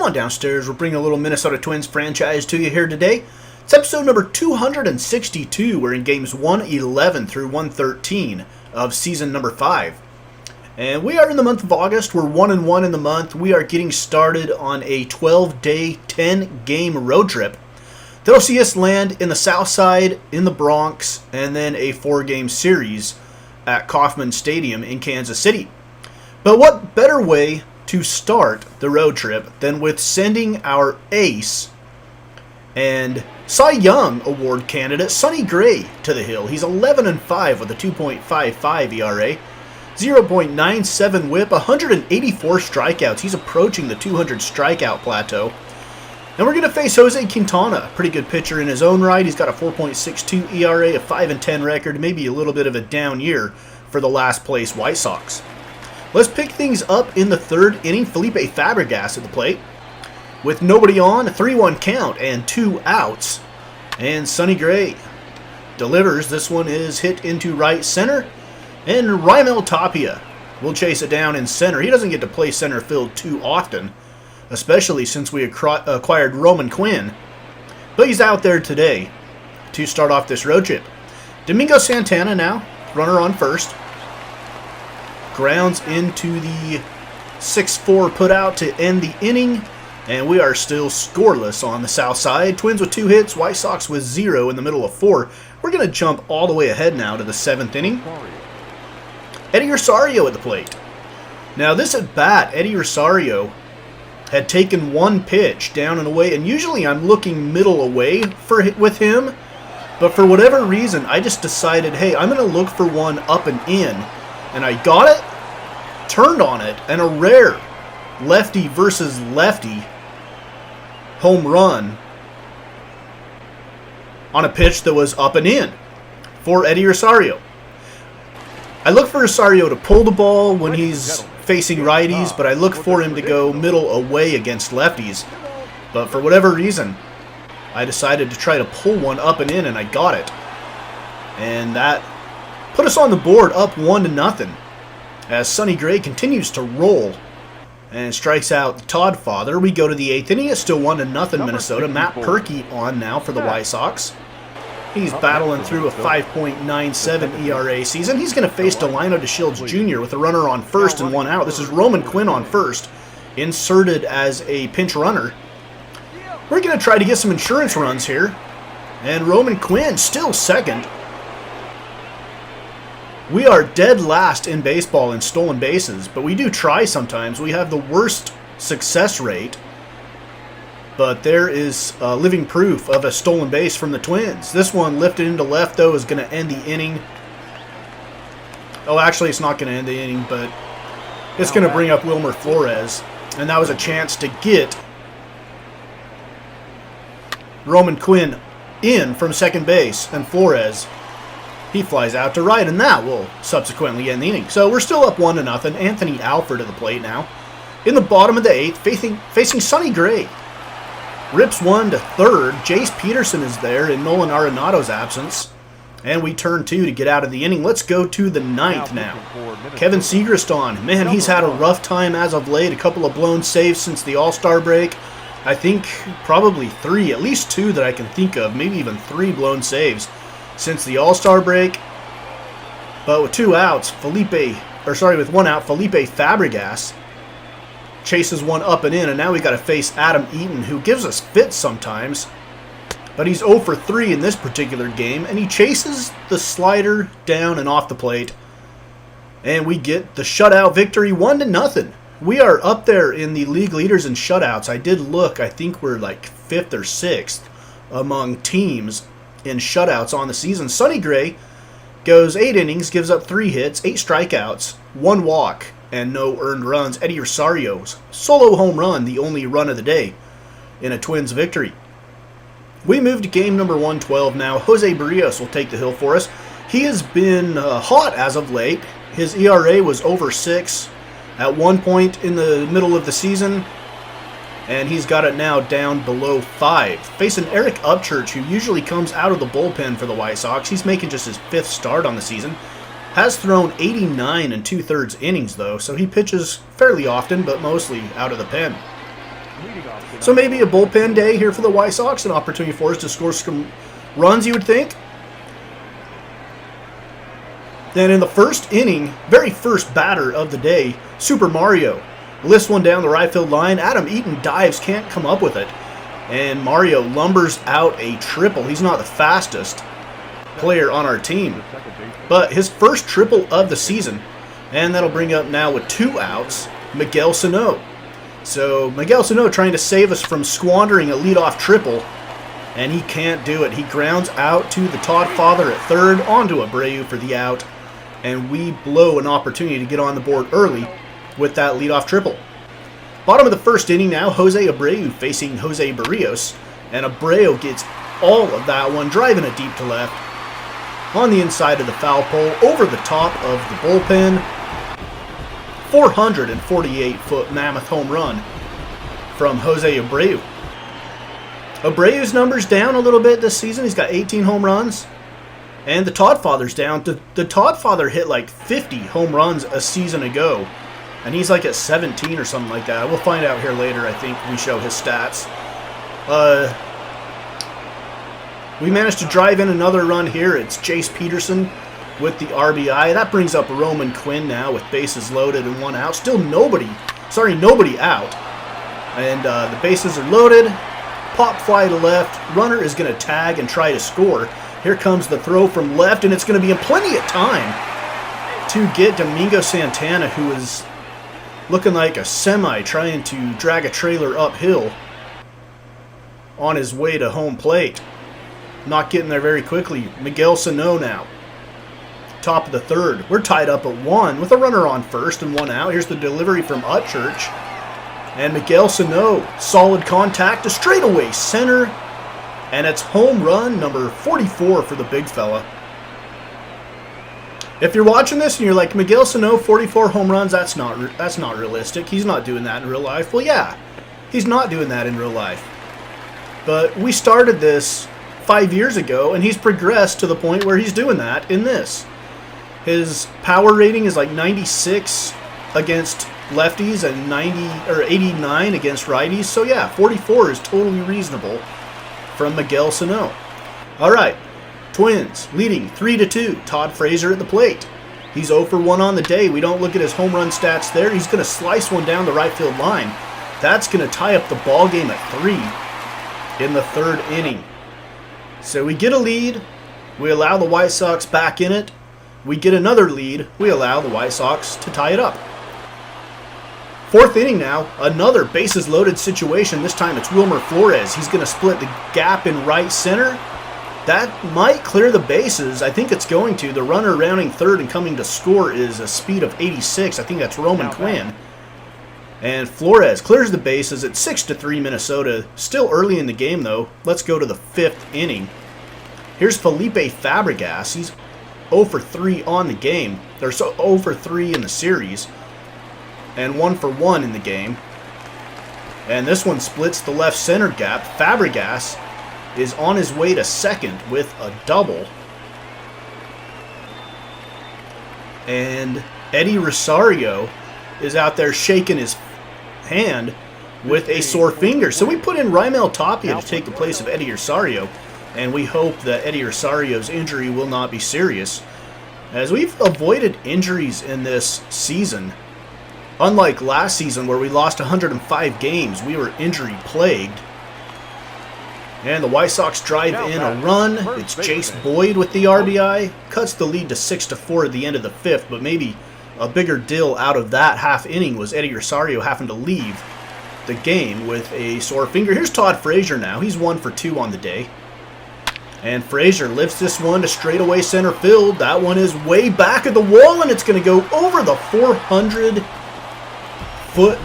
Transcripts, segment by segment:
on downstairs. We're bringing a little Minnesota Twins franchise to you here today. It's episode number 262. We're in games 111 through 113 of season number 5. And we are in the month of August. We're 1-1 in the month. We are getting started on a 12-day, 10-game road trip that'll see us land in the South Side, in the Bronx, and then a 4-game series at Kauffman Stadium in Kansas City. But what better way to start the road trip than with sending our ace and Cy Young Award candidate Sonny Gray to the hill. He's 11-5 with a 2.55 ERA, 0.97 whip, 184 strikeouts. He's approaching the 200 strikeout plateau. And we're going to face Jose Quintana, pretty good pitcher in his own right. He's got a 4.62 ERA, a 5-10 record, maybe a little bit of a down year for the last place White Sox. Let's pick things up in the third inning. Felipe Fabregas at the plate. With nobody on, a 3-1 count and 2 outs. And Sonny Gray delivers. This one is hit into right center. And Raimel Tapia will chase it down in center. He doesn't get to play center field too often, especially since we acquired Roman Quinn. But he's out there today to start off this road trip. Domingo Santana now, runner on first. Grounds into the 6-4 putout to end the inning. And we are still scoreless on the south side. Twins with 2 hits, White Sox with 0 in the middle of 4. We're going to jump all the way ahead now to the 7th inning. Eddie Rosario at the plate. Now this at bat, Eddie Rosario had taken 1 pitch down and away. And usually I'm looking middle away with him. But for whatever reason, I just decided, hey, I'm going to look for one up and in. And I got it, turned on it, and a rare lefty versus lefty home run on a pitch that was up and in for Eddie Rosario. I look for Rosario to pull the ball when he's facing righties, but I look for him to go middle away against lefties. But for whatever reason, I decided to try to pull one up and in, and I got it. And that put us on the board up 1-0 as Sonny Gray continues to roll and strikes out Todd Father. We go to the 8th inning. It's still 1-0 Minnesota. Matt Perkey on now for the White Sox. He's battling through a 5.97 ERA season. He's going to face Delino DeShields Jr. with a runner on first and 1 out. This is Roman Quinn on first, inserted as a pinch runner. We're going to try to get some insurance runs here. And Roman Quinn still second. We are dead last in baseball in stolen bases, but we do try sometimes. We have the worst success rate, but there is living proof of a stolen base from the Twins. This one lifted into left, though, is going to end the inning. Oh, actually, it's not going to end the inning, but it's going to bring up Wilmer Flores, and that was a chance to get Roman Quinn in from second base, and Flores, he flies out to right, and that will subsequently end the inning. So we're still up 1-0. Anthony Alford at the plate now. In the bottom of the 8th, facing Sonny Gray. Rips one to third. Jace Peterson is there in Nolan Arenado's absence. And we turn 2 to get out of the inning. Let's go to the 9th now. Kevin Segrist on. Man, he's had a rough time as of late. A couple of blown saves since the All-Star break. I think probably 3, at least 2 that I can think of. Maybe even 3 blown saves since the All-Star break. But with 2 outs, with 1 out, Felipe Fabregas chases one up and in, and now we got to face Adam Eaton, who gives us fits sometimes. But he's 0 for 3 in this particular game, and he chases the slider down and off the plate. And we get the shutout victory, 1-0. We are up there in the league leaders in shutouts. I did look, I think we're like 5th or 6th among teams in shutouts on the season. Sonny Gray goes 8 innings, gives up 3 hits, 8 strikeouts, 1 walk, and no earned runs. Eddie Rosario's solo home run, the only run of the day in a Twins victory. We move to game number 112 now. Jose Berrios will take the hill for us. He has been hot as of late. His ERA was over 6 at one point in the middle of the season, and he's got it now down below 5. Facing Eric Upchurch, who usually comes out of the bullpen for the White Sox. He's making just his 5th start on the season. Has thrown 89 2/3 innings, though, so he pitches fairly often, but mostly out of the pen. So maybe a bullpen day here for the White Sox, an opportunity for us to score some runs, you would think. Then in the first inning, very first batter of the day, Super Mario lifts one down the right field line. Adam Eaton dives, can't come up with it. And Mario lumbers out a triple. He's not the fastest player on our team, but his first triple of the season. And that'll bring up now with 2 outs, Miguel Sano. So Miguel Sano trying to save us from squandering a leadoff triple, and he can't do it. He grounds out to the Todd Father at third, onto Abreu for the out, and we blow an opportunity to get on the board early with that leadoff triple. Bottom of the first inning now, Jose Abreu facing Jose Berrios, and Abreu gets all of that one, driving it deep to left, on the inside of the foul pole, over the top of the bullpen. 448-foot mammoth home run from Jose Abreu. Abreu's numbers down a little bit this season. He's got 18 home runs. And the Todd Father's down. The Todd Father hit like 50 home runs a season ago. And he's like at 17 or something like that. We'll find out here later. I think we show his stats. We managed to drive in another run here. It's Jace Peterson with the RBI. That brings up Roman Quinn now with bases loaded and 1 out. Still nobody out. And the bases are loaded. Pop fly to left. Runner is going to tag and try to score. Here comes the throw from left, and it's going to be in plenty of time to get Domingo Santana, who is looking like a semi trying to drag a trailer uphill on his way to home plate. Not getting there very quickly. Miguel Sano now. Top of the third. We're tied up at 1 with a runner on first and 1 out. Here's the delivery from Utchurch. And Miguel Sano, solid contact to straightaway center. And it's home run number 44 for the big fella. If you're watching this and you're like, Miguel Sano, 44 home runs, that's not realistic. He's not doing that in real life. Well, yeah, he's not doing that in real life. But we started this 5 years ago, and he's progressed to the point where he's doing that in this. His power rating is like 96 against lefties and 89 against righties. So yeah, 44 is totally reasonable from Miguel Sano. All right, Twins leading 3-2. Todd Frazier at the plate. He's 0 for 1 on the day. We don't look at his home run stats there. He's going to slice one down the right field line. That's going to tie up the ball game at 3 in the third inning. So we get a lead. We allow the White Sox back in it. We get another lead. We allow the White Sox to tie it up. Fourth inning now, another bases loaded situation. This time it's Wilmer Flores. He's going to split the gap in right center. That might clear the bases. I think it's going to. The runner rounding third and coming to score is a speed of 86. I think that's Roman Quinn. And Flores clears the bases at 6-3 Minnesota. Still early in the game, though. Let's go to the 5th inning. Here's Felipe Fabregas. He's 0 for 3 on the game. They're 0 for 3 in the series. And 1 for 1 in the game. And this one splits the left center gap. Fabregas is on his way to second with a double. And Eddie Rosario is out there shaking his hand with a sore finger. So we put in Raimel Tapia to take the place of Eddie Rosario. And we hope that Eddie Rosario's injury will not be serious, as we've avoided injuries in this season. Unlike last season where we lost 105 games, we were injury plagued. And the White Sox drive in a run. It's Jace Boyd with the RBI. Cuts the lead to 6-4 at the end of the 5th, but maybe a bigger deal out of that half inning was Eddie Rosario having to leave the game with a sore finger. Here's Todd Frazier now. He's 1 for 2 on the day. And Frazier lifts this one to straightaway center field. That one is way back at the wall, and it's going to go over the 400-foot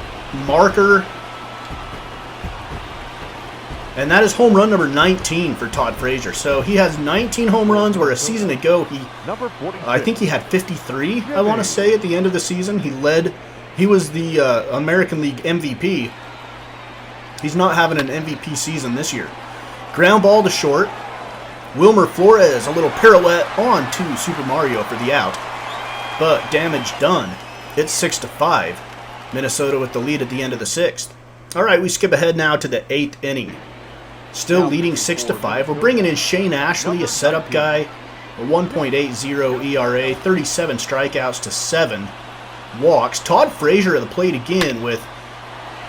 marker. And that is home run number 19 for Todd Frazier. So he has 19 home runs, where a season ago I think he had 53, I want to say, at the end of the season. He was the American League MVP. He's not having an MVP season this year. Ground ball to short. Wilmer Flores, a little pirouette on to Super Mario for the out. But damage done. It's 6-5. Minnesota with the lead at the end of the 6th. All right, we skip ahead now to the 8th inning. Still leading 6-5. We're bringing in Shane Ashley, a setup guy, a 1.80 ERA, 37 strikeouts to 7 walks. Todd Frazier at the plate again with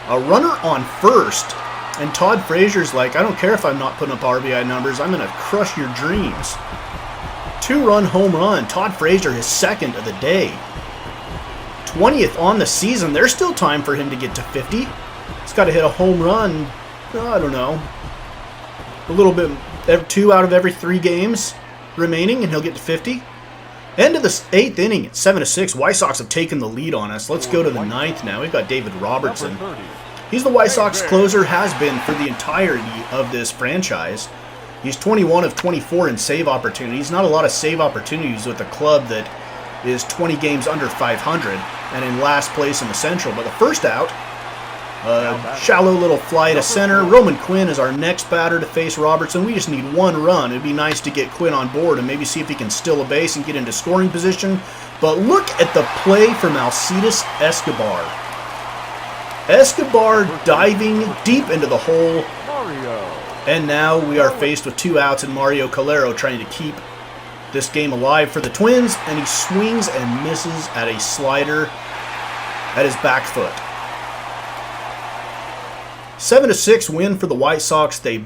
a runner on first. And Todd Frazier's like, I don't care if I'm not putting up RBI numbers. I'm going to crush your dreams. 2-run home run. Todd Frazier, his second of the day. 20th on the season. There's still time for him to get to 50. He's got to hit a home run, I don't know, a little bit, 2 out of every 3 games remaining, and he'll get to 50. End of the 8th inning, 7-6. White Sox have taken the lead on us. Let's go to the 9th now. We've got David Robertson. He's the White Sox closer, has been for the entirety of this franchise. He's 21 of 24 in save opportunities. Not a lot of save opportunities with a club that is 20 games under 500 and in last place in the Central. But the first out, shallow little fly to center. Roman Quinn is our next batter to face Robertson. We just need 1 run. It'd be nice to get Quinn on board and maybe see if he can steal a base and get into scoring position. But look at the play from Alcides Escobar. Escobar diving deep into the hole. And now we are faced with 2 outs and Mario Calero trying to keep this game alive for the Twins. And he swings and misses at a slider at his back foot. 7-6 win for the White Sox. They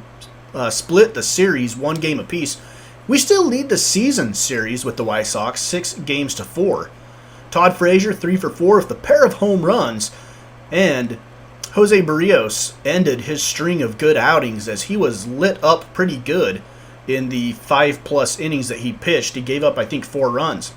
split the series 1 game apiece. We still lead the season series with the White Sox 6-4. Todd Frazier 3 for 4 with a pair of home runs. And Jose Berrios ended his string of good outings as he was lit up pretty good in the 5+ innings that he pitched. He gave up, I think, 4 runs.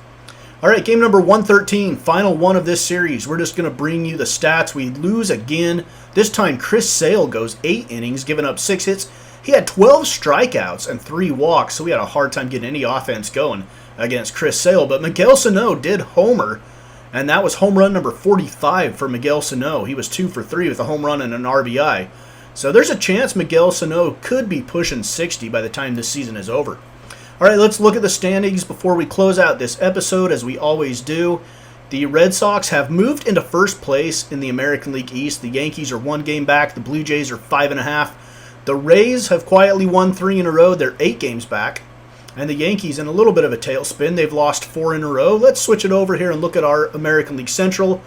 All right, game number 113, final one of this series. We're just going to bring you the stats. We lose again. This time, Chris Sale goes 8 innings, giving up 6 hits. He had 12 strikeouts and 3 walks, so we had a hard time getting any offense going against Chris Sale. But Miguel Sano did homer, and that was home run number 45 for Miguel Sano. He was 2 for 3 with a home run and an RBI. So there's a chance Miguel Sano could be pushing 60 by the time this season is over. All right, let's look at the standings before we close out this episode, as we always do. The Red Sox have moved into first place in the American League East. The Yankees are 1 game back. The Blue Jays are 5.5. The Rays have quietly won 3 in a row. They're 8 games back. And the Yankees in a little bit of a tailspin. They've lost 4 in a row. Let's switch it over here and look at our American League Central.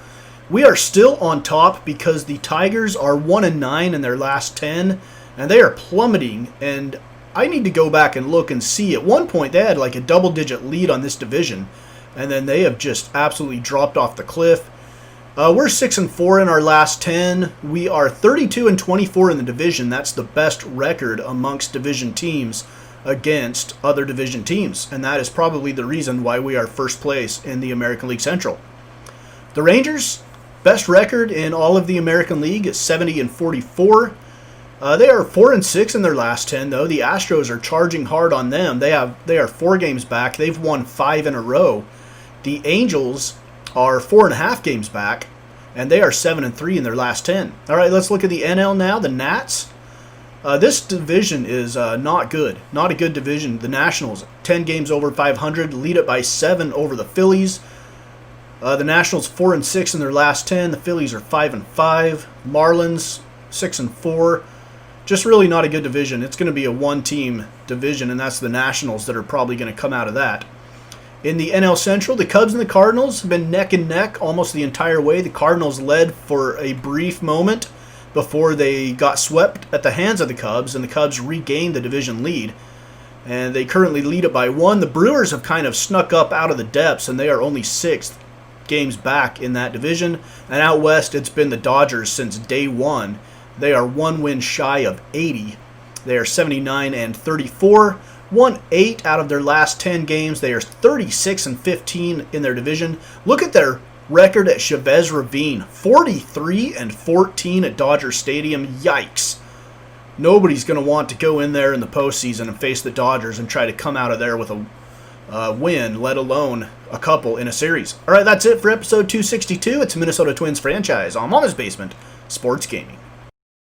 We are still on top because the Tigers are 1-9 in their last 10, and they are plummeting. And I need to go back and look and see. At one point, they had like a double-digit lead on this division, and then they have just absolutely dropped off the cliff. We're 6-4 in our last 10. We are 32-24 in the division. That's the best record amongst division teams against other division teams, and that is probably the reason why we are first place in the American League Central. The Rangers, best record in all of the American League, is 70-44. They are 4-6 in their last 10, though. The Astros are charging hard on them. They are 4 games back. They've won 5 in a row. The Angels are 4.5 games back, and they are 7-3 in their last 10. All right, let's look at the NL now. The Nats. This division is not good. Not a good division. The Nationals, 10 games over 500, lead it by 7 over the Phillies. The Nationals 4-6 in their last 10. The Phillies are 5-5. Marlins 6-4. Just really not a good division. It's going to be a 1-team division, and that's the Nationals that are probably going to come out of that. In the NL Central, the Cubs and the Cardinals have been neck and neck almost the entire way. The Cardinals led for a brief moment before they got swept at the hands of the Cubs, and the Cubs regained the division lead. And they currently lead it by 1. The Brewers have kind of snuck up out of the depths, and they are only 6th games back in that division. And out west, it's been the Dodgers since day 1. They are 1 win shy of 80. They are 79-34. Won 8 out of their last 10 games. They are 36-15 in their division. Look at their record at Chavez Ravine. 43-14 at Dodger Stadium. Yikes. Nobody's going to want to go in there in the postseason and face the Dodgers and try to come out of there with a win, let alone a couple in a series. All right, that's it for episode 262. It's Minnesota Twins franchise on Mama's Basement Sports Gaming.